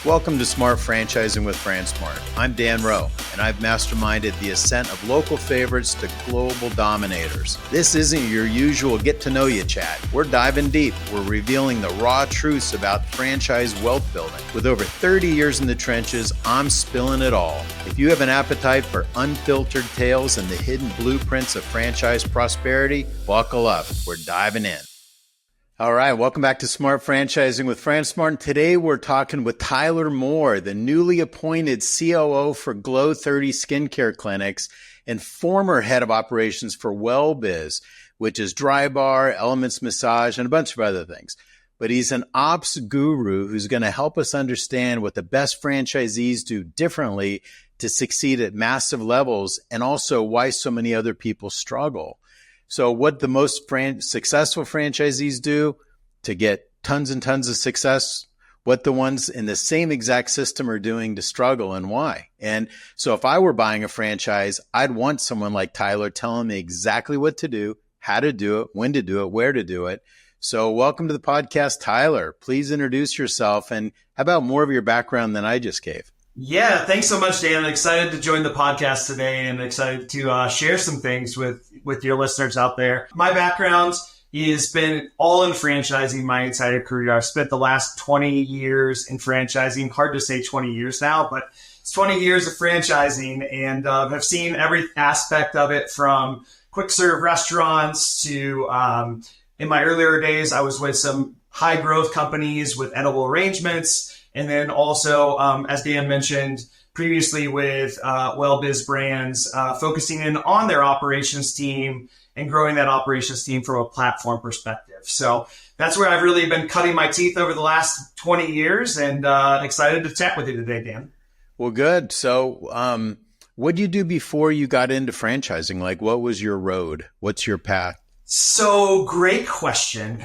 Welcome to Smart Franchising with FranSmart. I'm Dan Rowe, and I've masterminded the ascent of local favorites to global dominators. This isn't your usual get-to-know-you chat. We're diving deep. We're revealing the raw truths about franchise wealth building. With over 30 years in the trenches, I'm spilling it all. If you have an appetite for unfiltered tales and the hidden blueprints of franchise prosperity, buckle up. We're diving in. All right, welcome back to Smart Franchising with FranSmart. Today we're talking with Tyler Moore, the newly appointed COO for GLO30 skincare clinics and former head of operations for Wellbiz, which is Drybar, Elements Massage, and a bunch of other things. But he's an ops guru who's going to help us understand what the best franchisees do differently to succeed at massive levels, and also why so many other people struggle. So what the most successful franchisees do to get tons and tons of success, what the ones in the same exact system are doing to struggle, and why. And so if I were buying a franchise, I'd want someone like Tyler telling me exactly what to do, how to do it, when to do it, where to do it. So welcome to the podcast, Tyler. Please introduce yourself, and how about more of your background than I just gave? Yeah, thanks so much, Dan. I'm excited to join the podcast today and excited to share some things with your listeners out there. My background has been all in franchising my entire career. I've spent the last 20 years in franchising. Hard to say 20 years now, but it's 20 years of franchising, and I've seen every aspect of it, from quick serve restaurants to, in my earlier days, I was with some high growth companies with edible arrangements. And then also, as Dan mentioned previously, with Wellbiz brands, focusing in on their operations team and growing that operations team from a platform perspective. So that's where I've really been cutting my teeth over the last 20 years, and excited to chat with you today, Dan. Well, good. So what did you do before you got into franchising? Like, what was your road? What's your path? So great question.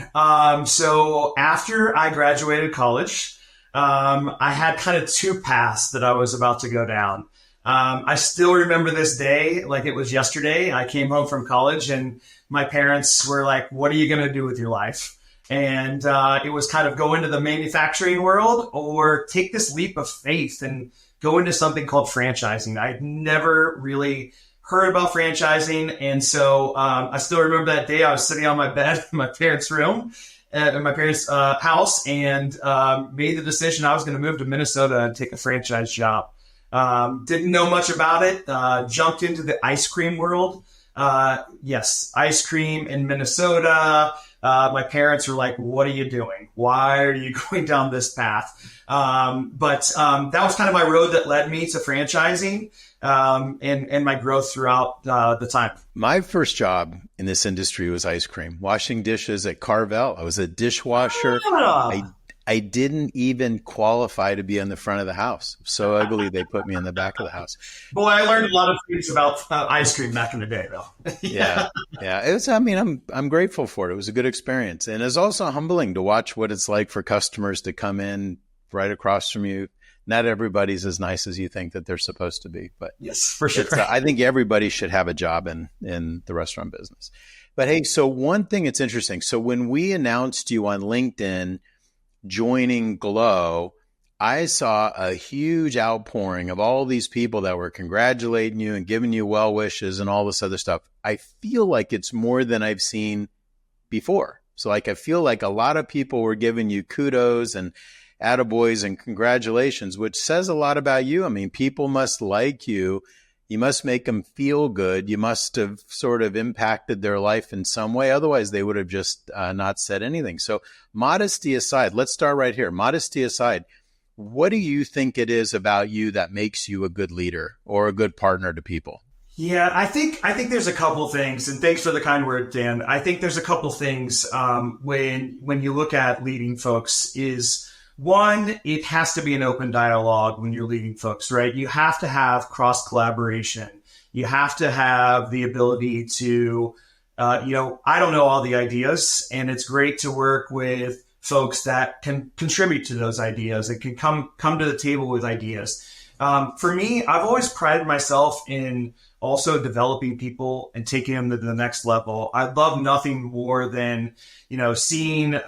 So after I graduated college, I had kind of two paths that I was about to go down. I still remember this day like it was yesterday. I came home from college and my parents were like, "What are you going to do with your life?" And it was kind of go into the manufacturing world or take this leap of faith and go into something called franchising. I'd never really heard about franchising. And so I still remember that day I was sitting on my bed in my parents' room, in my parents' house, and made the decision I was going to move to Minnesota and take a franchise job. Didn't know much about it. Jumped into the ice cream world. Yes, ice cream in Minnesota. My parents were like, "What are you doing? Why are you going down this path?" But that was kind of my road that led me to franchising, and my growth throughout the time. My first job in this industry was ice cream, washing dishes at Carvel. I was a dishwasher. I didn't even qualify to be on the front of the house. So ugly, they put me in the back of the house. Boy, I learned a lot of things about ice cream back in the day, though. Yeah. It was. I mean, I'm grateful for it. It was a good experience, and it's also humbling to watch what it's like for customers to come in right across from you. Not everybody's as nice as you think that they're supposed to be, but yes, for sure. I think everybody should have a job in the restaurant business. But hey, so one thing that's interesting. So when we announced you on LinkedIn joining GLO, I saw a huge outpouring of all these people that were congratulating you and giving you well wishes and all this other stuff. I feel like it's more than I've seen before. So like, I feel like a lot of people were giving you kudos and attaboys and congratulations, which says a lot about you. I mean, people must like you. You must make them feel good. You must have sort of impacted their life in some way. Otherwise, they would have just not said anything. So modesty aside, let's start right here. Modesty aside, what do you think it is about you that makes you a good leader or a good partner to people? Yeah, I think there's a couple things, and thanks for the kind word, Dan. I think there's a couple things when you look at leading folks is, one, it has to be an open dialogue when you're leading folks, right? You have to have cross collaboration. You have to have the ability to, I don't know all the ideas, and it's great to work with folks that can contribute to those ideas and can come to the table with ideas. For me, I've always prided myself in also developing people and taking them to the next level. I love nothing more than, seeing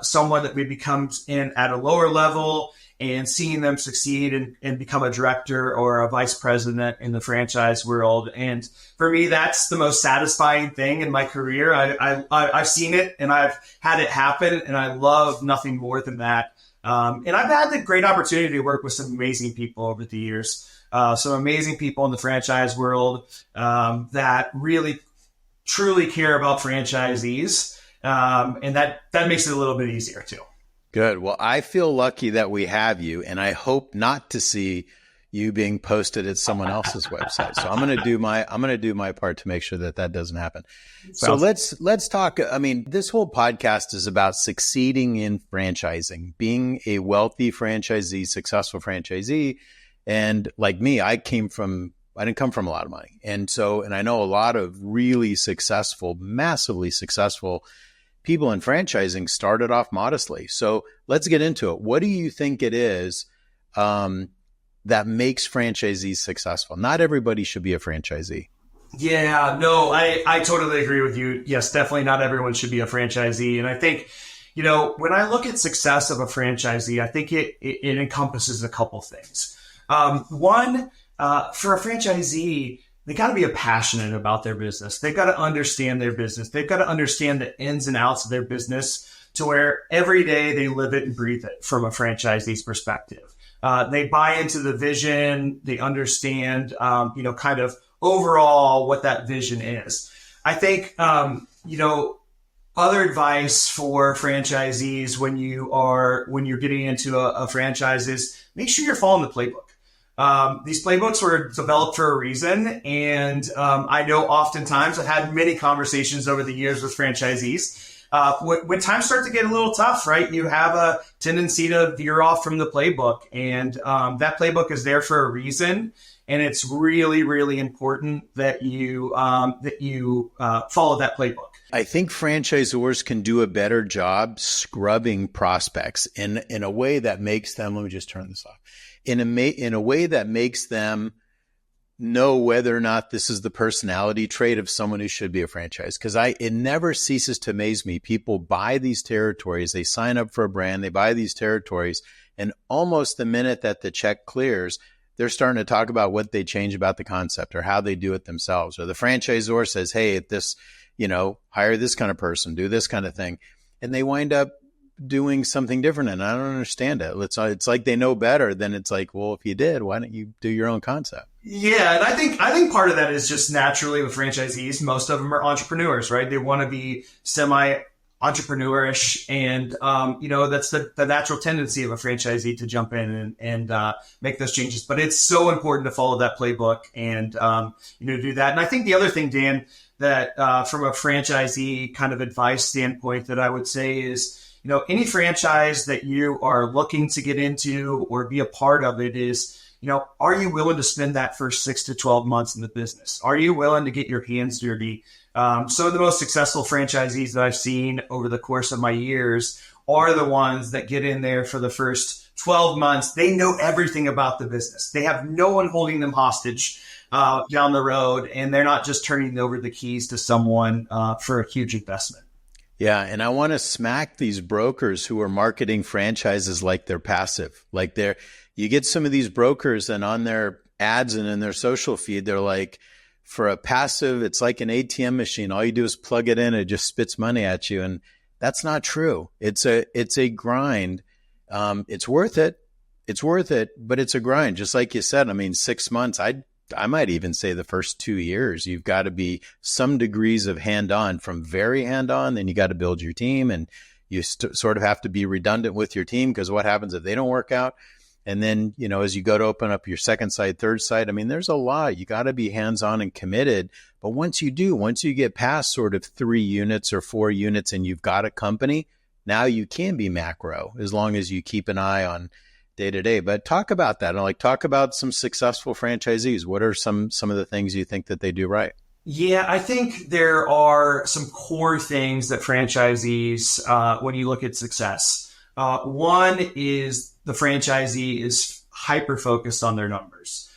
someone that maybe comes in at a lower level and seeing them succeed and become a director or a vice president in the franchise world. And for me, that's the most satisfying thing in my career. I've seen it and I've had it happen, and I love nothing more than that. And I've had the great opportunity to work with some amazing people over the years. Some amazing people in the franchise world that really, truly care about franchisees. And that makes it a little bit easier too. Good. Well, I feel lucky that we have you, and I hope not to see you being posted at someone else's website. So I'm going to do my part to make sure that doesn't happen. So let's talk. I mean, this whole podcast is about succeeding in franchising, being a wealthy franchisee, successful franchisee. And like me, I didn't come from a lot of money. And I know a lot of really successful, massively successful people in franchising started off modestly. So let's get into it. What do you think it is that makes franchisees successful? Not everybody should be a franchisee. Yeah, no, I totally agree with you. Yes, definitely not everyone should be a franchisee. And I think, when I look at success of a franchisee, I think it encompasses a couple things. One, for a franchisee, they got to be passionate about their business. They've got to understand their business. They've got to understand the ins and outs of their business to where every day they live it and breathe it from a franchisee's perspective. They buy into the vision. They understand, kind of overall what that vision is. I think, other advice for franchisees when you're getting into a franchise is make sure you're following the playbook. These playbooks were developed for a reason. And I know oftentimes I've had many conversations over the years with franchisees. When times start to get a little tough, right, you have a tendency to veer off from the playbook. And that playbook is there for a reason. And it's really, really important that you follow that playbook. I think franchisors can do a better job scrubbing prospects in a way that makes them, let me just turn this off, in a way that makes them know whether or not this is the personality trait of someone who should be a franchise. Because it never ceases to amaze me. People buy these territories, they sign up for a brand, they buy these territories, and almost the minute that the check clears, they're starting to talk about what they change about the concept or how they do it themselves. Or the franchisor says, hey, at this, hire this kind of person, do this kind of thing. And they wind up doing something different. And I don't understand it. It's like they know better. Then it's like, well, if you did, why don't you do your own concept? Yeah. And I think part of that is just naturally with franchisees. Most of them are entrepreneurs, right? They want to be semi-entrepreneurish. And, that's the natural tendency of a franchisee to jump in and make those changes. But it's so important to follow that playbook and, do that. And I think the other thing, Dan, that from a franchisee kind of advice standpoint that I would say is, any franchise that you are looking to get into or be a part of it is, are you willing to spend that first 6 to 12 months in the business? Are you willing to get your hands dirty? Some of the most successful franchisees that I've seen over the course of my years are the ones that get in there for the first 12 months. They know everything about the business. They have no one holding them hostage down the road, and they're not just turning over the keys to someone for a huge investment. Yeah. And I want to smack these brokers who are marketing franchises like they're passive. You get some of these brokers and on their ads and in their social feed, they're like, for a passive, it's like an ATM machine. All you do is plug it in. It just spits money at you. And that's not true. It's a grind. It's worth it. But it's a grind. Just like you said, 6 months, I might even say the first 2 years, you've got to be some degrees of hands-on, from very hands-on. Then you got to build your team, and you sort of have to be redundant with your team, because what happens if they don't work out? And then, as you go to open up your second site, third site, there's a lot. You got to be hands-on and committed. But once you get past sort of 3 units or 4 units and you've got a company, now you can be macro as long as you keep an eye on day to day. But talk about that. And talk about some successful franchisees. What are some of the things you think that they do right? Yeah, I think there are some core things that franchisees, when you look at success, one is the franchisee is hyper focused on their numbers.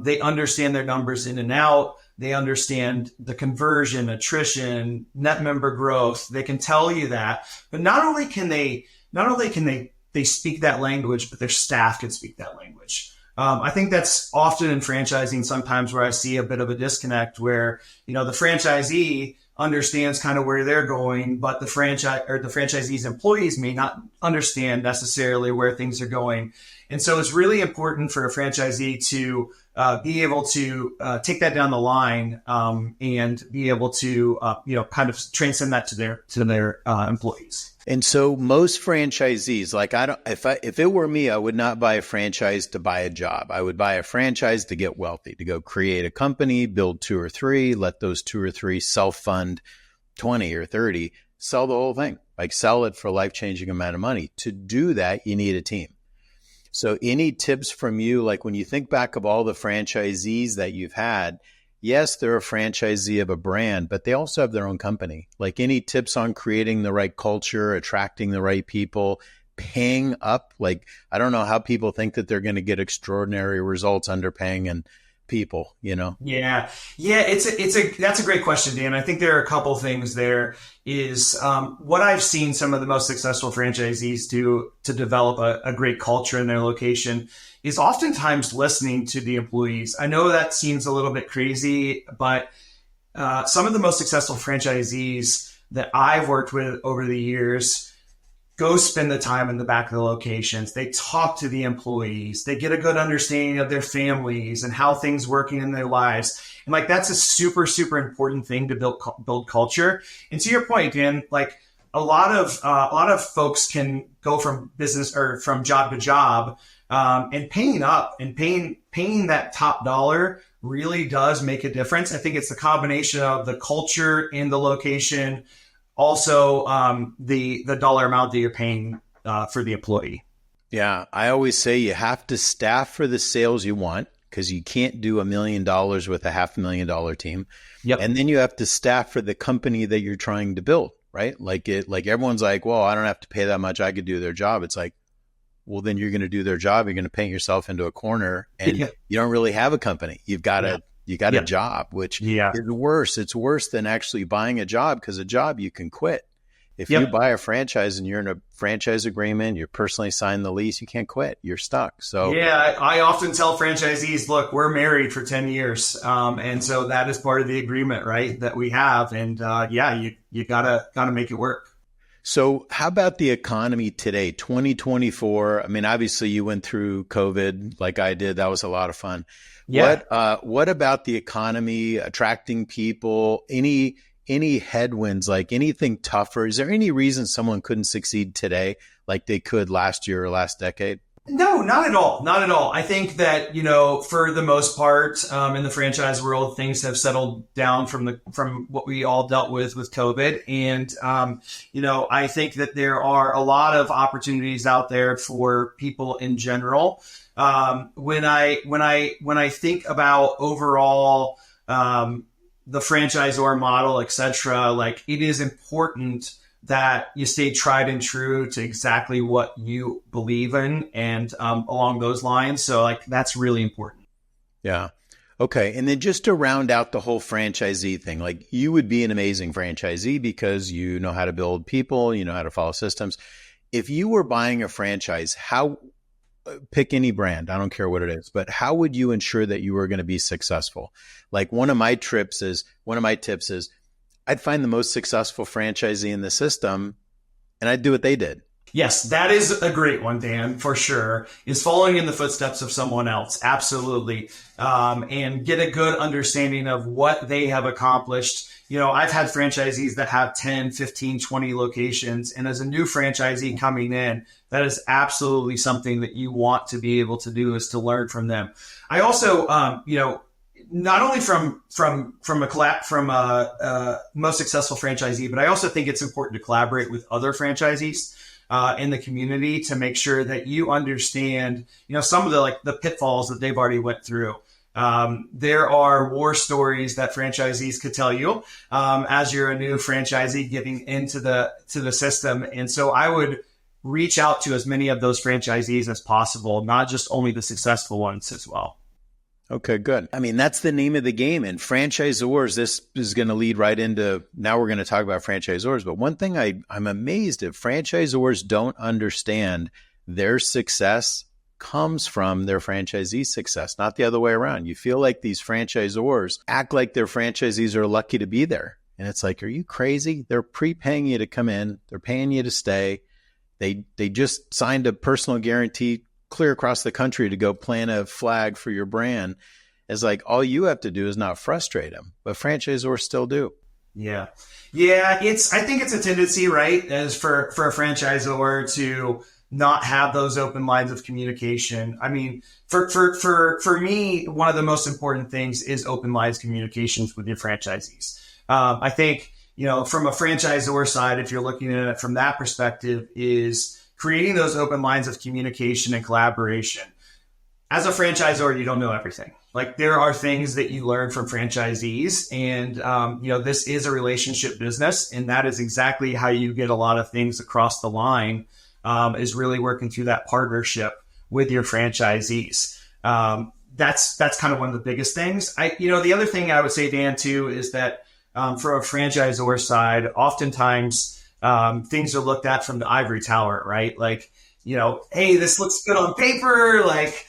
They understand their numbers in and out. They understand the conversion, attrition, net member growth. They can tell you that, but not only can they they speak that language, but their staff can speak that language. I think that's often in franchising sometimes where I see a bit of a disconnect where, the franchisee understands kind of where they're going, but the franchisee's employees may not understand necessarily where things are going. And so it's really important for a franchisee to be able to take that down the line and be able to, kind of transcend that to their employees. And so most franchisees, like if it were me, I would not buy a franchise to buy a job. I would buy a franchise to get wealthy, to go create a company, build 2 or 3, let those 2 or 3 self-fund 20 or 30, sell the whole thing, like sell it for a life-changing amount of money. To do that, you need a team. So any tips from you, like when you think back of all the franchisees that you've had, yes, they're a franchisee of a brand, but they also have their own company. Like any tips on creating the right culture, attracting the right people, paying up? Like, I don't know how people think that they're going to get extraordinary results underpaying and people, Yeah. That's a great question, Dan. I think there are a couple things there is, what I've seen some of the most successful franchisees do to develop a great culture in their location is oftentimes listening to the employees. I know that seems a little bit crazy, but, some of the most successful franchisees that I've worked with over the years go spend the time in the back of the locations. They talk to the employees. They get a good understanding of their families and how things working in their lives. And like, that's a super, super important thing to build culture. And to your point, Dan, like a lot of folks can go from business or from job to job, and paying up and paying that top dollar really does make a difference. I think it's the combination of the culture and the location. Also, the dollar amount that you're paying for the employee. Yeah, I always say you have to staff for the sales you want because you can't do $1 million with a $500,000 team. Yep. And then you have to staff for the company that you're trying to build, right? Like everyone's like, well, I don't have to pay that much. I could do their job. It's like, well, then you're going to do their job. You're going to paint yourself into a corner and you don't really have a company. You've got a job, which is worse. It's worse than actually buying a job because a job you can quit. If you buy a franchise and you're in a franchise agreement, you personally sign the lease, you can't quit. You're stuck. So I often tell franchisees, look, we're married for 10 years. And so that is part of the agreement, right, that we have. And you gotta make it work. So how about the economy today, 2024? I mean, obviously you went through COVID like I did. That was a lot of fun. Yeah. What about the economy, attracting people, any headwinds, like anything tougher? Is there any reason someone couldn't succeed today like they could last year or last decade? No, not at all. Not at all. I think that, for the most part, in the franchise world, things have settled down from what we all dealt with COVID. And, I think that there are a lot of opportunities out there for people in general. When I think about overall, the franchisor model, et cetera, like it is important that you stay tried and true to exactly what you believe in and along those lines. So like that's really important. Yeah. Okay. And then just to round out the whole franchisee thing, like you would be an amazing franchisee because you know how to build people, you know how to follow systems. If you were buying a franchise, pick any brand, I don't care what it is, but how would you ensure that you were going to be successful? Like one of my tips is I'd find the most successful franchisee in the system and I'd do what they did. Yes, that is a great one, Dan, for sure, is following in the footsteps of someone else. Absolutely. And get a good understanding of what they have accomplished. I've had franchisees that have 10, 15, 20 locations. And as a new franchisee coming in, that is absolutely something that you want to be able to do is to learn from them. I also, not only from a most successful franchisee, but I also think it's important to collaborate with other franchisees in the community to make sure that you understand, some of the pitfalls that they've already went through. There are war stories that franchisees could tell you as you're a new franchisee getting into the system, and so I would reach out to as many of those franchisees as possible, not just only the successful ones as well. Okay, good. I mean, that's the name of the game. And franchisors, this is going to lead right into, now we're going to talk about franchisors. But one thing I'm amazed at, franchisors don't understand their success comes from their franchisee success, not the other way around. You feel like these franchisors act like their franchisees are lucky to be there. And it's like, are you crazy? They're prepaying you to come in. They're paying you to stay. They just signed a personal guarantee clear across the country to go plant a flag for your brand. It's like, all you have to do is not frustrate them, but franchisors still do. Yeah. Yeah. I think it's a tendency, right? As for a franchisor to not have those open lines of communication. I mean, for me, one of the most important things is open lines communications with your franchisees. I think, from a franchisor side, if you're looking at it from that perspective, is creating those open lines of communication and collaboration. As a franchisor, you don't know everything. Like, there are things that you learn from franchisees, and this is a relationship business, and that is exactly how you get a lot of things across the line. Is really working through that partnership with your franchisees. That's kind of one of the biggest things. The other thing I would say, Dan, too, is that for a franchisor side, oftentimes things are looked at from the ivory tower, right? Like, hey, this looks good on paper. Like,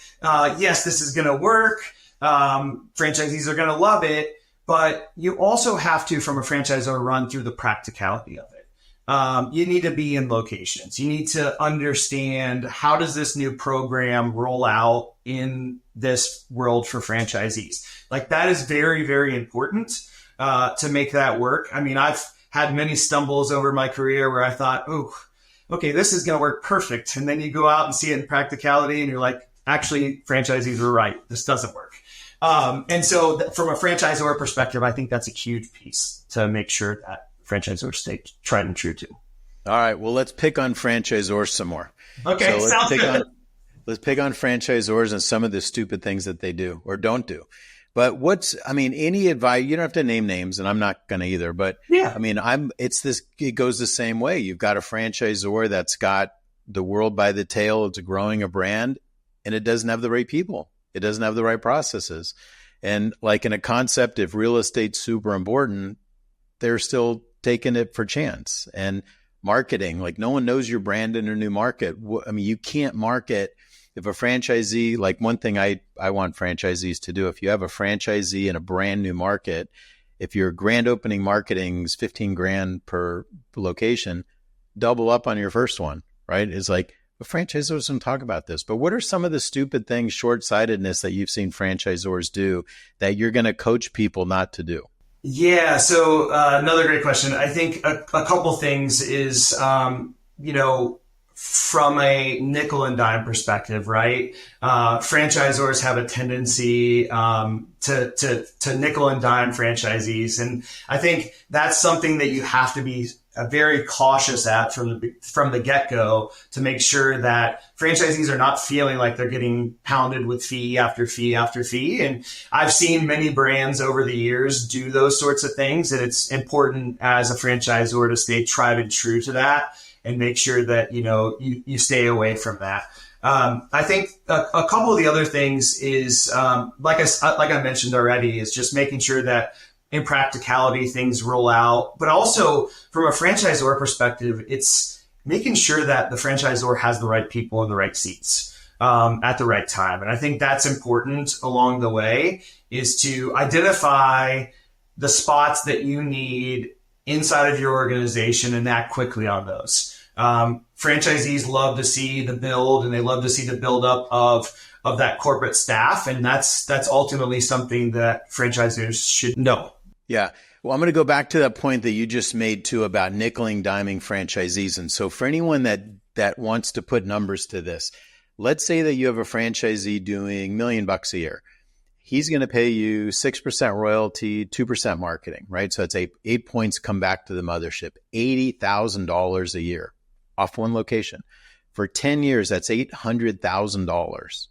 yes, this is going to work. Franchisees are going to love it. But you also have to, from a franchisor, run through the practicality of it. You need to be in locations. You need to understand, how does this new program roll out in this world for franchisees? Like, that is very, very important to make that work. I mean, I've had many stumbles over my career where I thought, oh, okay, this is going to work perfect. And then you go out and see it in practicality and you're like, actually, franchisees were right. This doesn't work. And so from a franchisor perspective, I think that's a huge piece to make sure that franchisors stay tried and true to. All right. Well, let's pick on franchisors some more. Okay. So sounds good. Let's pick on franchisors and some of the stupid things that they do or don't do. But any advice, you don't have to name names, and I'm not going to either, but yeah, I mean, it goes the same way. You've got a franchisor that's got the world by the tail. It's growing a brand, and it doesn't have the right people. It doesn't have the right processes. And like in a concept, if real estate's super important, they're still taking it for chance. And marketing, like, no one knows your brand in a new market. I mean, you can't market. If a franchisee, like, one thing I want franchisees to do, if you have a franchisee in a brand new market, if your grand opening marketing is $15,000 per location, double up on your first one, right? It's like, the franchisors don't talk about this, but what are some of the stupid things, short-sightedness that you've seen franchisors do that you're going to coach people not to do? Yeah. So another great question. I think a couple things is, from a nickel and dime perspective, right? Franchisors have a tendency to nickel and dime franchisees. And I think that's something that you have to be very cautious at from the get-go to make sure that franchisees are not feeling like they're getting pounded with fee after fee after fee. And I've seen many brands over the years do those sorts of things. And it's important as a franchisor to stay tried and true to that and make sure that, you stay away from that. I think a couple of the other things is, like I mentioned already, is just making sure that in practicality things roll out, but also from a franchisor perspective, it's making sure that the franchisor has the right people in the right seats at the right time. And I think that's important along the way, is to identify the spots that you need inside of your organization and act quickly on those. Franchisees love to see the build, and they love to see the build up of that corporate staff. And that's ultimately something that franchisors should know. Yeah. Well, I'm going to go back to that point that you just made too about nickeling, diming franchisees. And so for anyone that wants to put numbers to this, let's say that you have a franchisee doing $1 million a year. He's going to pay you 6% royalty, 2% marketing, right? So it's 8 points come back to the mothership, $80,000 a year off one location. For 10 years, that's $800,000.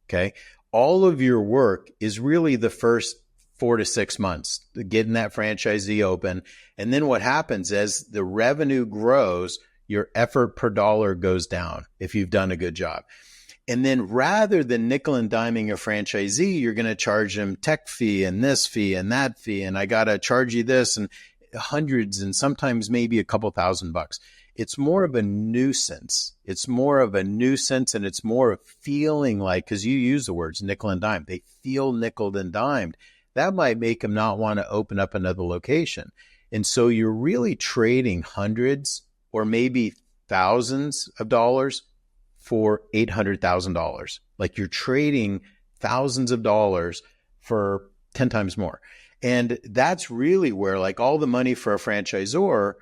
Okay. All of your work is really the first 4 to 6 months, getting that franchisee open. And then what happens as the revenue grows, your effort per dollar goes down if you've done a good job. And then rather than nickel and diming a franchisee, you're going to charge them tech fee and this fee and that fee. And I got to charge you this, and hundreds and sometimes maybe a couple $1,000. It's more of a nuisance. It's more of a nuisance, and it's more of feeling like, because you use the words nickel and dime, they feel nickel and dimed. That might make them not want to open up another location. And so you're really trading hundreds or maybe thousands of dollars for $800,000. Like you're trading thousands of dollars for 10 times more. And that's really where like all the money for a franchisor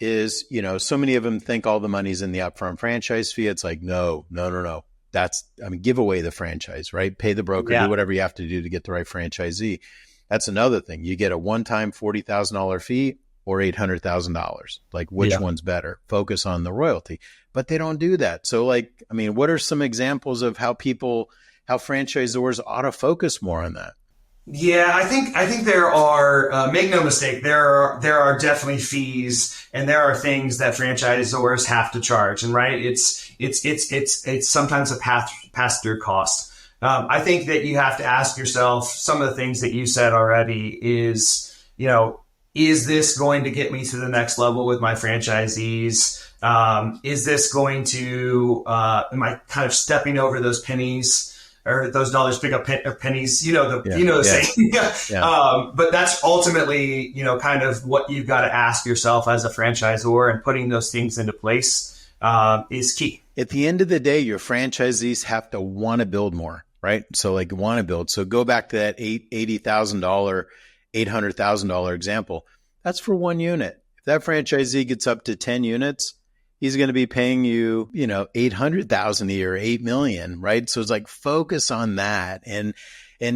is, so many of them think all the money's in the upfront franchise fee. It's like, no. Give away the franchise, right? Pay the broker, do whatever you have to do to get the right franchisee. That's another thing. You get a one-time $40,000 fee or $800,000. Like which one's better? Focus on the royalty. But they don't do that. So what are some examples of how franchisors ought to focus more on that? Yeah, I think there are, make no mistake, there are definitely fees, and there are things that franchisors have to charge. And right, it's sometimes a pass-through cost. I think that you have to ask yourself some of the things that you said already is this going to get me to the next level with my franchisees? Is this going to, am I kind of stepping over those pennies? Or those dollars pick up pennies, the saying. But that's ultimately, kind of what you've got to ask yourself as a franchisor, and putting those things into place is key. At the end of the day, your franchisees have to want to build more, right? So want to build. So go back to that $80,000, $800,000 example. That's for one unit. If that franchisee gets up to 10 units, he's going to be paying you, $800,000 a year, $8 million, right? So it's like focus on that. And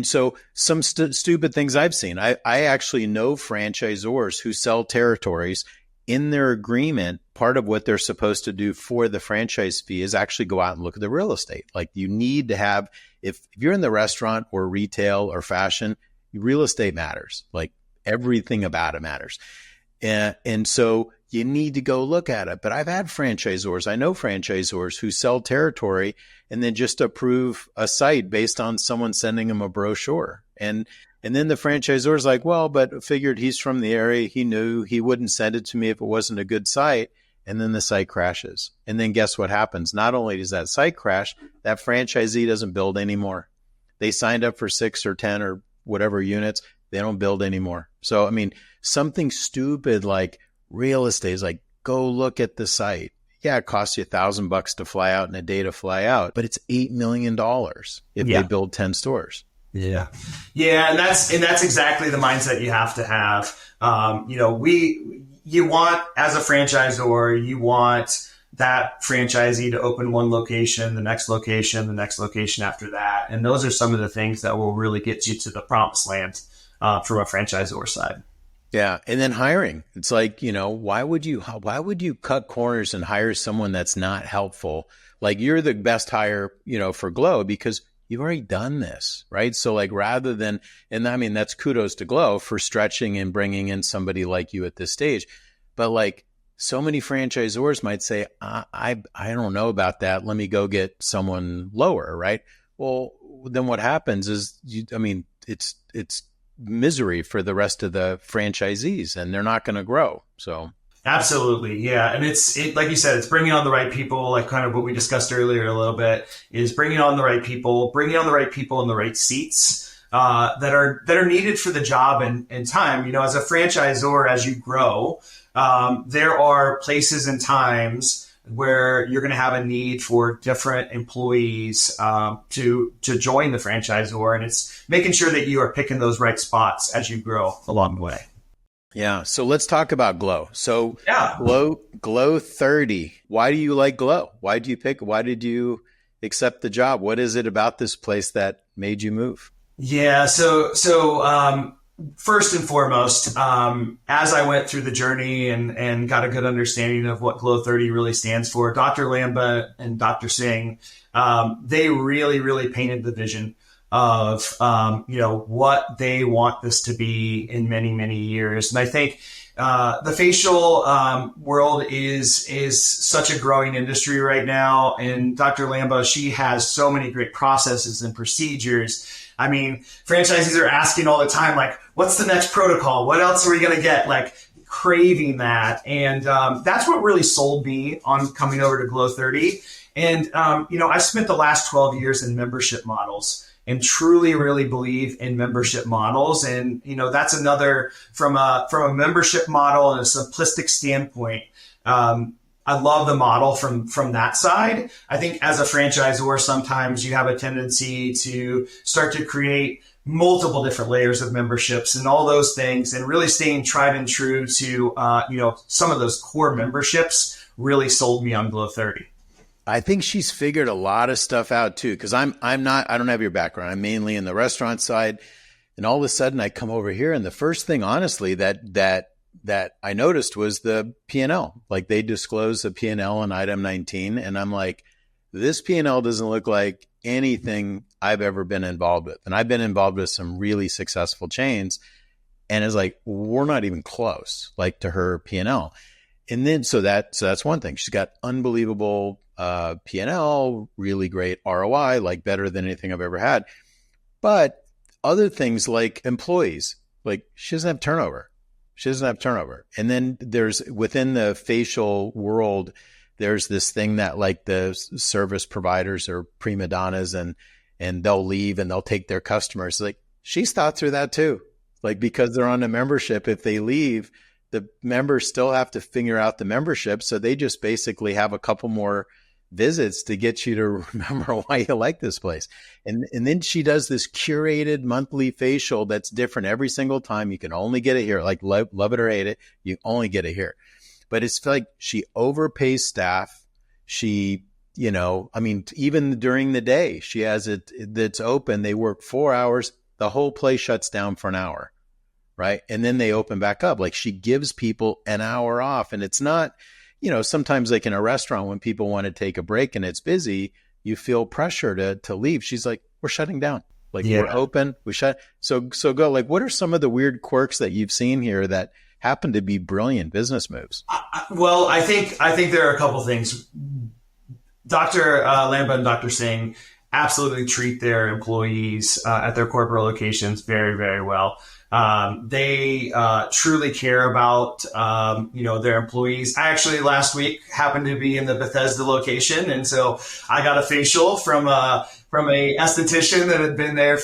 so some stupid things I've seen. I actually know franchisors who sell territories. In their agreement, part of what they're supposed to do for the franchise fee is actually go out and look at the real estate. Like you need to have, if you're in the restaurant or retail or fashion, real estate matters. Like everything about it matters. And so you need to go look at it. But I've had franchisors, I know franchisors who sell territory and then just approve a site based on someone sending them a brochure. And then the franchisor's like, well, but figured he's from the area. He knew he wouldn't send it to me if it wasn't a good site. And then the site crashes. And then guess what happens? Not only does that site crash, that franchisee doesn't build anymore. They signed up for 6 or 10 or whatever units. They don't build anymore. So, something stupid like real estate is like, go look at the site. Yeah, it costs you $1,000 to fly out and a day to fly out, but it's $8 million if they build 10 stores. Yeah. Yeah. And that's exactly the mindset you have to have. You want, as a franchisor, you want that franchisee to open one location, the next location after that. And those are some of the things that will really get you to the promised land from a franchisor side. Yeah. And then hiring. It's like, why would you cut corners and hire someone that's not helpful? Like you're the best hire, for GLO because you've already done this, right? So rather than, and that's kudos to GLO for stretching and bringing in somebody like you at this stage. But so many franchisors might say, I don't know about that. Let me go get someone lower, right? Well, then what happens is, it's misery for the rest of the franchisees, and they're not going to grow. So absolutely. Yeah. And it's like you said, it's bringing on the right people, like kind of what we discussed earlier a little bit, is bringing on the right people in the right seats that are needed for the job and time. As a franchisor, as you grow, there are places and times where you're going to have a need for different employees to join the franchisor. And it's making sure that you are picking those right spots as you grow along the way. Yeah. So let's talk about GLO. So GLO30. Why do you like GLO? Why did you accept the job? What is it about this place that made you move? Yeah. So first and foremost, as I went through the journey and got a good understanding of what GLO30 really stands for, Dr. Lamba and Dr. Singh, they really, really painted the vision of, what they want this to be in many, many years. And I think, the facial, world is such a growing industry right now. And Dr. Lamba, she has so many great processes and procedures. Franchisees are asking all the time, what's the next protocol? What else are we going to get? craving that. And that's what really sold me on coming over to GLO30. And, I spent the last 12 years in membership models and truly really believe in membership models. And, that's another from a membership model and a simplistic standpoint. I love the model from that side. I think as a franchisor, sometimes you have a tendency to start to create multiple different layers of memberships and all those things, and really staying tried and true to, some of those core memberships really sold me on GLO30. I think she's figured a lot of stuff out too. Cause I don't have your background. I'm mainly in the restaurant side. And all of a sudden I come over here, and the first thing, honestly, that I noticed was the P&L. Like, they disclose the P&L on item 19. And I'm like, this P&L doesn't look like anything I've ever been involved with. And I've been involved with some really successful chains. And it's like, we're not even close, like, to her P&L. And then, so that's one thing. She's got unbelievable P&L, really great ROI, like better than anything I've ever had. But other things like employees, like, she doesn't have turnover. And then there's, within the facial world, there's this thing that, like, the service providers are prima donnas, and they'll leave and they'll take their customers. Like, she's thought through that too. Like, because they're on a membership, if they leave, the members still have to figure out the membership. So they just basically have a couple more visits to get you to remember why you like this place. And then she does this curated monthly facial that's different every single time. You can only get it here. Like, love it or hate it, you only get it here. But it's like she overpays staff. She, even during the day, she has it that's open. They work 4 hours. The whole place shuts down for an hour. Right. And then they open back up. Like, she gives people an hour off. And it's not, sometimes, like in a restaurant, when people want to take a break and it's busy, you feel pressure to leave. She's like, we're shutting down. Like, we're open. We shut. So go, like, what are some of the weird quirks that you've seen here that happen to be brilliant business moves? Well, I think there are a couple things. Dr. Lamba and Dr. Singh absolutely treat their employees at their corporate locations very, very well. They truly care about, their employees. I actually last week happened to be in the Bethesda location. And so I got a facial from a esthetician that had been there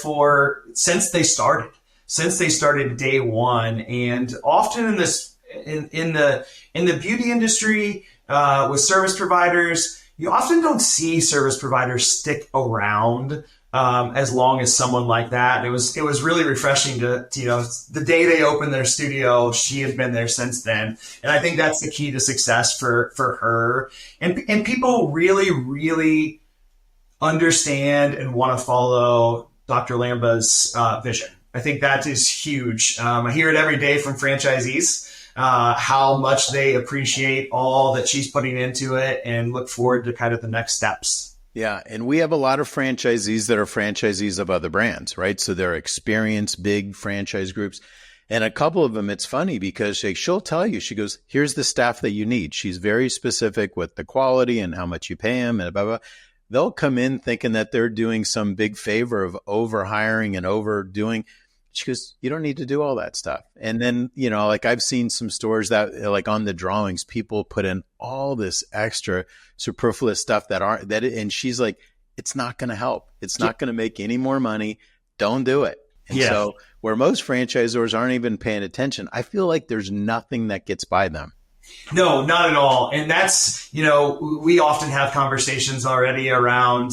since they started day one. And often in the beauty industry, with service providers, you often don't see service providers stick around as long as someone like that. It was really refreshing to the day they opened their studio, she had been there since then. And I think that's the key to success for her. And people really, really understand and want to follow Dr. Lamba's vision. I think that is huge. I hear it every day from franchisees, how much they appreciate all that she's putting into it and look forward to kind of the next steps. Yeah. And we have a lot of franchisees that are franchisees of other brands, right? So they're experienced, big franchise groups. And a couple of them, it's funny because she'll tell you, she goes, here's the staff that you need. She's very specific with the quality and how much you pay them and blah, blah. They'll come in thinking that they're doing some big favor of over hiring and overdoing. She goes, you don't need to do all that stuff. And then, like, I've seen some stores that, like, on the drawings, people put in all this extra superfluous stuff and she's like, it's not going to help. It's not going to make any more money. Don't do it. And so where most franchisors aren't even paying attention, I feel like there's nothing that gets by them. No, not at all. And that's, we often have conversations already around,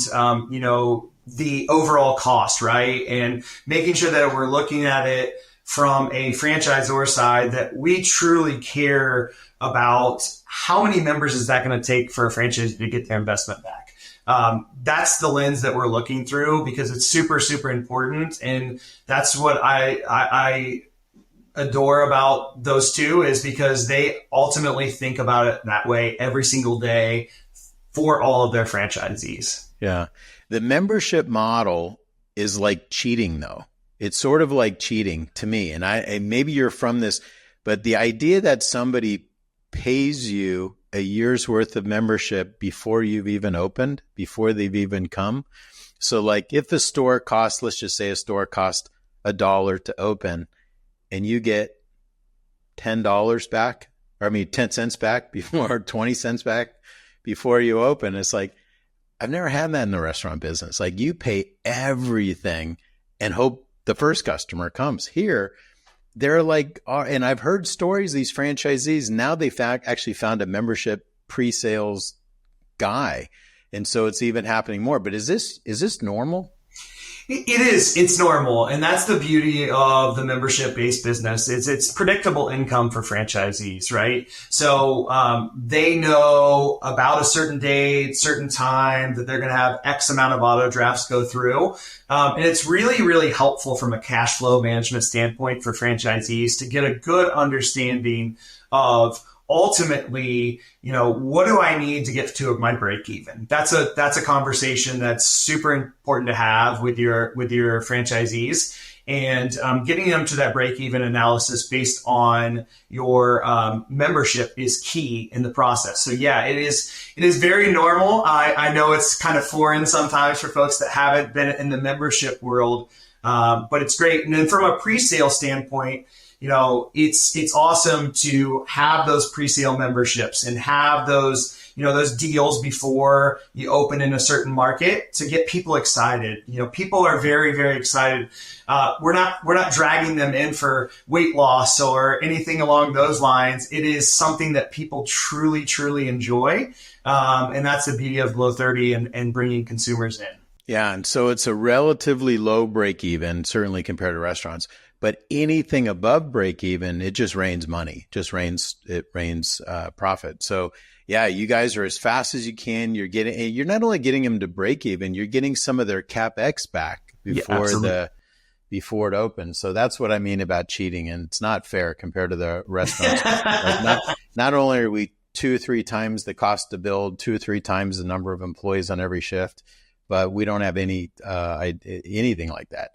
the overall cost, right? And making sure that we're looking at it from a franchisor side, that we truly care about how many members is that going to take for a franchise to get their investment back. That's the lens that we're looking through, because it's super, super important. And that's what I adore about those two, is because they ultimately think about it that way every single day for all of their franchisees. Yeah. The membership model is like cheating, though. It's sort of like cheating to me. And maybe you're from this, but the idea that somebody pays you a year's worth of membership before you've even opened, before they've even come. So, like, if the store costs, let's just say a store costs $1 to open, and you get $10 back, or I mean, 10 cents back before 20 cents back before you open. It's like, I've never had that in the restaurant business. Like you pay everything and hope the first customer comes. Here, they're like, and I've heard stories, these franchisees, now they actually found a membership pre-sales guy. And so it's even happening more. But is this normal? It is. It's normal. And that's the beauty of the membership-based business. It's predictable income for franchisees, right? So they know about a certain date, certain time that they're going to have X amount of auto drafts go through. And it's really, really helpful from a cash flow management standpoint for franchisees to get a good understanding of ultimately, what do I need to get to my break even? That's a conversation that's super important to have with your franchisees, and getting them to that break even analysis based on your membership is key in the process. So yeah, it is very normal. I know it's kind of foreign sometimes for folks that haven't been in the membership world, but it's great. And then from a pre-sale standpoint, it's awesome to have those pre-sale memberships and have those deals before you open in a certain market to get people excited. People are very, very excited. We're not dragging them in for weight loss or anything along those lines. It is something that people truly, truly enjoy. And that's the beauty of GLO30 and bringing consumers in. Yeah. And so it's a relatively low break even, certainly compared to restaurants. But anything above break even, it just rains money, it rains profit. So yeah, you guys are as fast as you can. You're not only getting them to break even, you're getting some of their CapEx back before it opens. So that's what I mean about cheating, and it's not fair compared to the restaurants. Like not only are we 2 or 3 times the cost to build, 2 or 3 times the number of employees on every shift, but we don't have anything like that.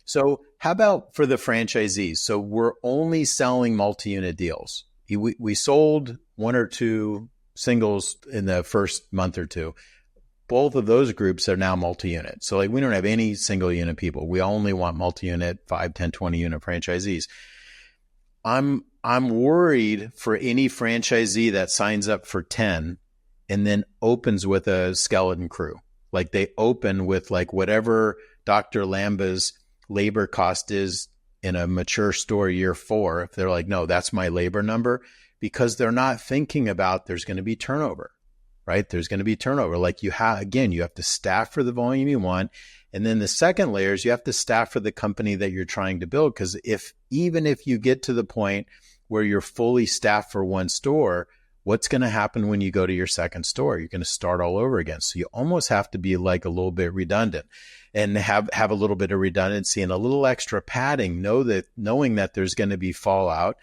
So how about for the franchisees? So we're only selling multi-unit deals. We sold 1 or 2 singles in the first month or 2. Both of those groups are now multi-unit. So like we don't have any single unit people. We only want multi-unit, 5, 10, 20 unit franchisees. I'm worried for any franchisee that signs up for 10 and then opens with a skeleton crew. Like they open with like whatever Dr. Lamba's labor cost is in a mature store year 4, if they're like, no, that's my labor number, because they're not thinking about there's going to be turnover, right? There's going to be turnover. Like you have to staff for the volume you want. And then the second layer is you have to staff for the company that you're trying to build. Because even if you get to the point where you're fully staffed for one store, what's going to happen when you go to your second store? You're going to start all over again. So you almost have to be like a little bit redundant and have a little bit of redundancy and a little extra padding, knowing that there's going to be fallout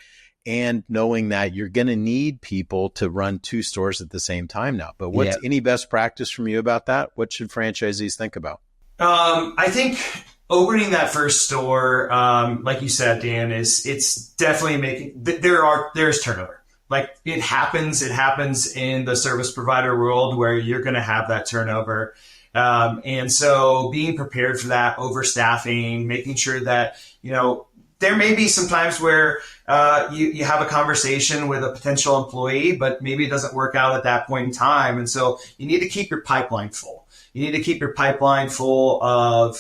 and knowing that you're going to need people to run 2 stores at the same time now. But what's any best practice from you about that? What should franchisees think about? I think opening that first store, like you said, Dan, it's definitely there's turnover. Like it happens in the service provider world where you're going to have that turnover. And so being prepared for that, overstaffing, making sure that, there may be some times where you have a conversation with a potential employee, but maybe it doesn't work out at that point in time. And so you need to keep your pipeline full. You need to keep your pipeline full of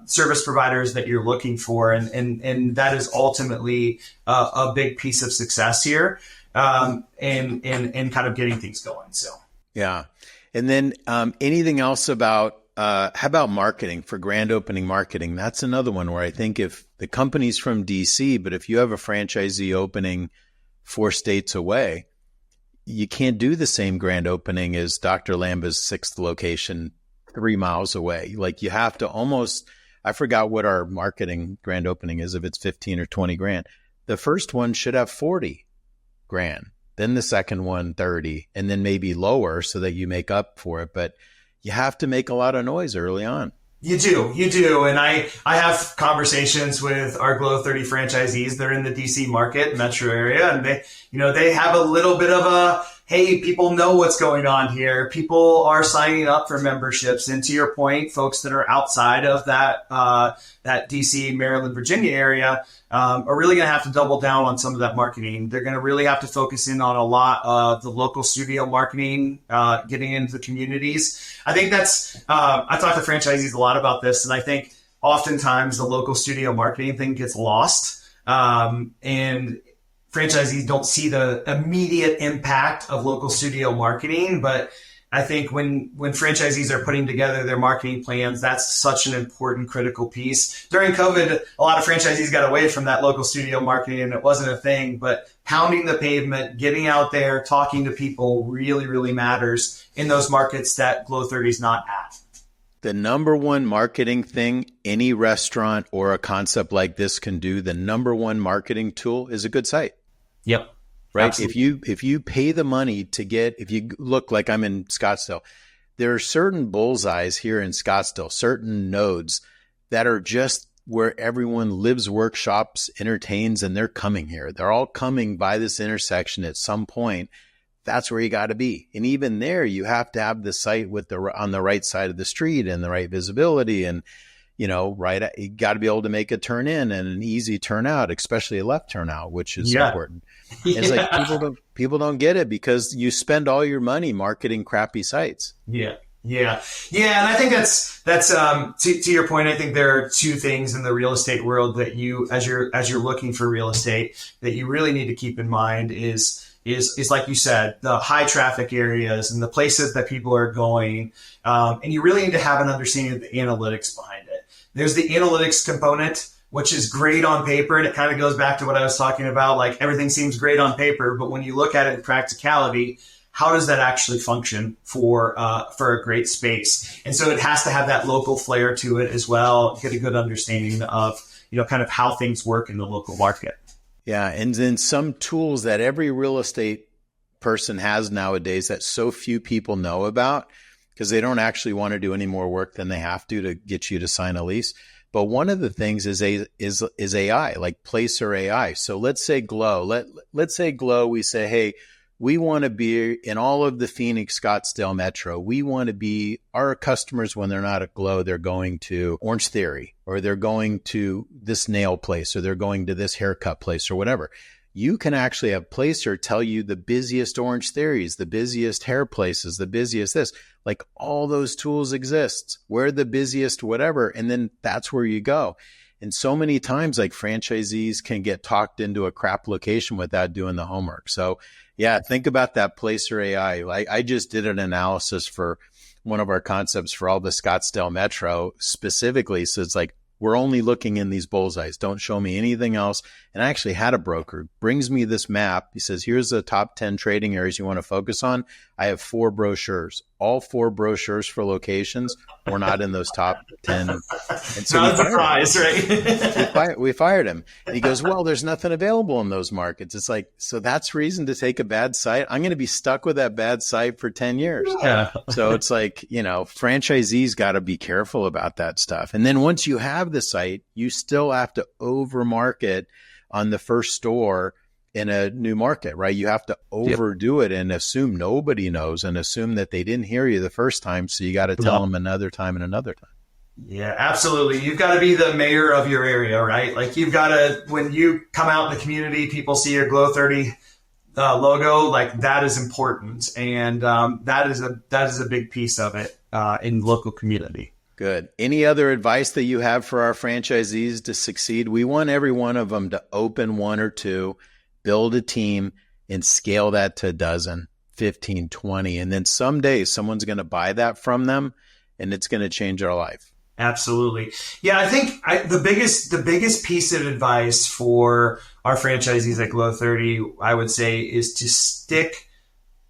service providers that you're looking for. And that is ultimately a big piece of success here. And kind of getting things going. So, yeah. And then anything else about, how about marketing, for grand opening marketing? That's another one where I think if the company's from DC, but if you have a franchisee opening 4 states away, you can't do the same grand opening as Dr. Lamba's 6th location 3 miles away. Like you have to I forgot what our marketing grand opening is, if it's 15 or 20 grand. The first one should have 40 grand, then the second one 30, and then maybe lower so that you make up for it. But you have to make a lot of noise early on. You do. And I have conversations with our GLO30 franchisees. They're in the DC market metro area, and they have a little bit of hey, people know what's going on here. People are signing up for memberships. And to your point, folks that are outside of that DC, Maryland, Virginia area are really going to have to double down on some of that marketing. They're going to really have to focus in on a lot of the local studio marketing, getting into the communities. I think that's, I talk to franchisees a lot about this, and I think oftentimes the local studio marketing thing gets lost. And franchisees don't see the immediate impact of local studio marketing, but I think when franchisees are putting together their marketing plans, that's such an important, critical piece. During COVID, a lot of franchisees got away from that local studio marketing and it wasn't a thing, but pounding the pavement, getting out there, talking to people really, really matters in those markets that GLO30 is not at. The number one marketing thing any restaurant or a concept like this can do, the number one marketing tool is a good site. Yep. Right. Absolutely. If you pay the money to get, if you look, like I'm in Scottsdale, there are certain bullseyes here in Scottsdale, certain nodes that are just where everyone lives, workshops, entertains, and they're coming here. They're all coming by this intersection at some point. That's where you got to be. And even there, you have to have the site with on the right side of the street and the right visibility, and right. You got to be able to make a turn in and an easy turn out, especially a left turn out, which is important. Yeah. It's like people don't get it because you spend all your money marketing crappy sites. Yeah. And I think that's to your point. I think there are two things in the real estate world that you, as you're looking for real estate, that you really need to keep in mind is like you said, the high traffic areas and the places that people are going. And you really need to have an understanding of the analytics behind it. There's the analytics component, which is great on paper. And it kind of goes back to what I was talking about. Like, everything seems great on paper, but when you look at it in practicality, how does that actually function for a great space? And so it has to have that local flair to it as well. Get a good understanding of, kind of how things work in the local market. Yeah. And then some tools that every real estate person has nowadays that so few people know about, because they don't actually want to do any more work than they have to get you to sign a lease. But one of the things is AI, like Placer AI. So let's say GLO. Let's say GLO, we say, hey, we want to be in all of the Phoenix, Scottsdale metro. We want to be our customers when they're not at GLO, they're going to Orange Theory, or they're going to this nail place, or they're going to this haircut place, or whatever. You can actually have Placer tell you the busiest Orange Theories, the busiest hair places, the busiest this. Like, all those tools exist. Where the busiest whatever, and then that's where you go. And so many times, like, franchisees can get talked into a crap location without doing the homework. So yeah, think about that Placer AI. Like, I just did an analysis for one of our concepts for all the Scottsdale metro specifically. So it's like, we're only looking in these bullseyes. Don't show me anything else. And I actually had a broker brings me this map. He says, here's the top 10 trading areas you want to focus on. I have 4 brochures. All 4 brochures for locations were not in those top 10. And so not a surprise, right? we fired him. And he goes, well, there's nothing available in those markets. It's like, so that's reason to take a bad site. I'm going to be stuck with that bad site for 10 years. Yeah. So it's like, franchisees got to be careful about that stuff. And then once you have the site, you still have to over market on the first store in a new market, right? You have to overdo it and assume nobody knows and assume that they didn't hear you the first time. So you got to tell them another time and another time. Yeah, absolutely. You've got to be the mayor of your area, right? Like, you've got to, when you come out in the community, people see your GLO30 logo, like, that is important. And that is a big piece of it in local community. Good. Any other advice that you have for our franchisees to succeed? We want every one of them to open 1 or 2, build a team, and scale that to a dozen, 15, 20. And then someday someone's going to buy that from them, and it's going to change our life. Absolutely. Yeah, I think the biggest piece of advice for our franchisees at GLO30, I would say, is to stick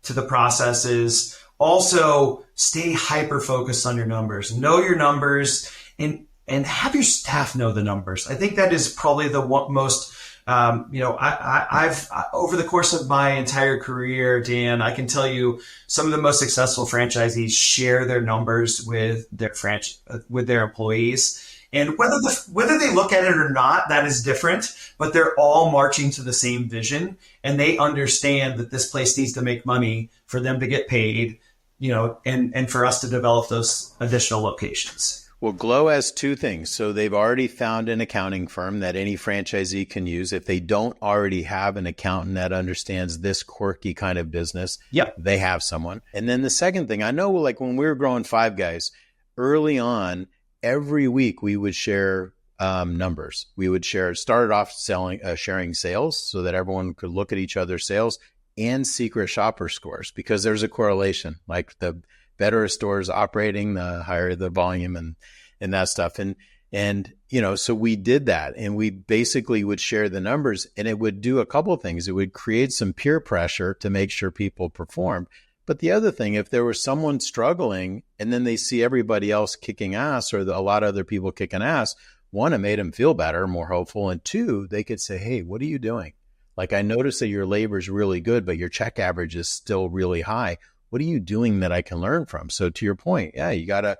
to the processes. Also, stay hyper focused on your numbers. Know your numbers, and have your staff know the numbers. I think that is probably the most. I've over the course of my entire career, Dan, I can tell you some of the most successful franchisees share their numbers with their employees. And whether they look at it or not, that is different, but they're all marching to the same vision, and they understand that this place needs to make money for them to get paid, and for us to develop those additional locations. Well, GLO has two things. So they've already found an accounting firm that any franchisee can use. If they don't already have an accountant that understands this quirky kind of business, they have someone. And then the second thing, I know like when we were growing Five Guys, early on, every week we would share numbers. We would started off sharing sales so that everyone could look at each other's sales and secret shopper scores, because there's a correlation. Like the better a store is operating, the higher the volume and that stuff. And so we did that, and we basically would share the numbers, and it would do a couple of things. It would create some peer pressure to make sure people performed. But the other thing, if there was someone struggling and then they see everybody else kicking ass, or a lot of other people kicking ass, one, it made them feel better, more hopeful. And two, they could say, hey, what are you doing? Like, I noticed that your labor is really good, but your check average is still really high. What are you doing that I can learn from? So to your point, you got a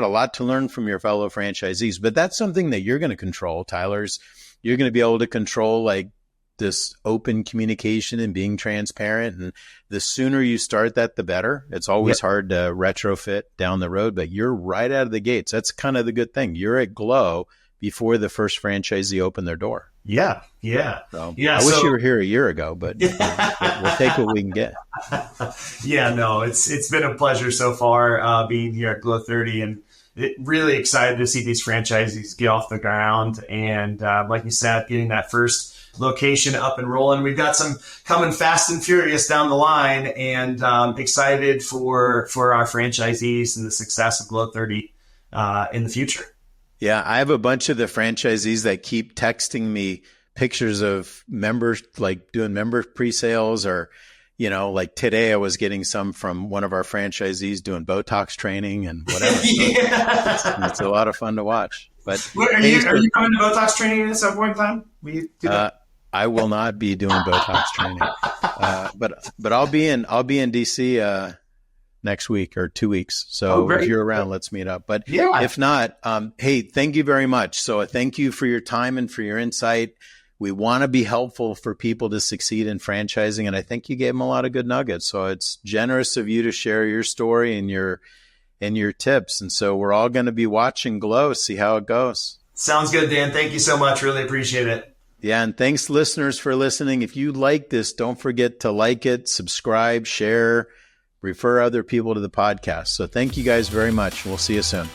lot to learn from your fellow franchisees, but that's something that you're going to control, Tyler's. You're going to be able to control like this open communication and being transparent. And the sooner you start that, the better. It's always hard to retrofit down the road, but you're right out of the gates. That's kind of the good thing. You're at GLO before the first franchisee opened their door. Yeah. So, I wish you were here a year ago, but we'll take what we can get. It's been a pleasure so far being here at GLO30, and really excited to see these franchisees get off the ground. And like you said, getting that first location up and rolling. We've got some coming fast and furious down the line, and excited for our franchisees and the success of GLO30 in the future. Yeah, I have a bunch of the franchisees that keep texting me pictures of members, like doing member pre-sales, or, like today I was getting some from one of our franchisees doing Botox training and whatever. So it's a lot of fun to watch. But are you coming to Botox training at some point in time? Will you do that? I will not be doing Botox training, but I'll be in DC next week or 2 weeks. So if you're around, let's meet up. But if not, hey, thank you very much. So thank you for your time and for your insight. We want to be helpful for people to succeed in franchising, and I think you gave them a lot of good nuggets. So it's generous of you to share your story and your tips. And so we're all going to be watching GLO, see how it goes. Sounds good, Dan. Thank you so much. Really appreciate it. Yeah, and thanks, listeners, for listening. If you like this, don't forget to like it, subscribe, share, refer other people to the podcast. So thank you guys very much. We'll see you soon.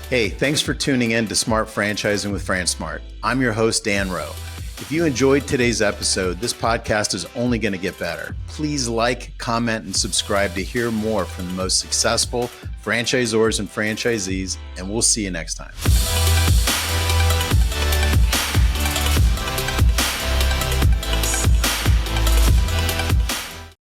Hey, thanks for tuning in to Smart Franchising with FranSmart. I'm your host, Dan Rowe. If you enjoyed today's episode, this podcast is only going to get better. Please like, comment, and subscribe to hear more from the most successful franchisors and franchisees, and we'll see you next time.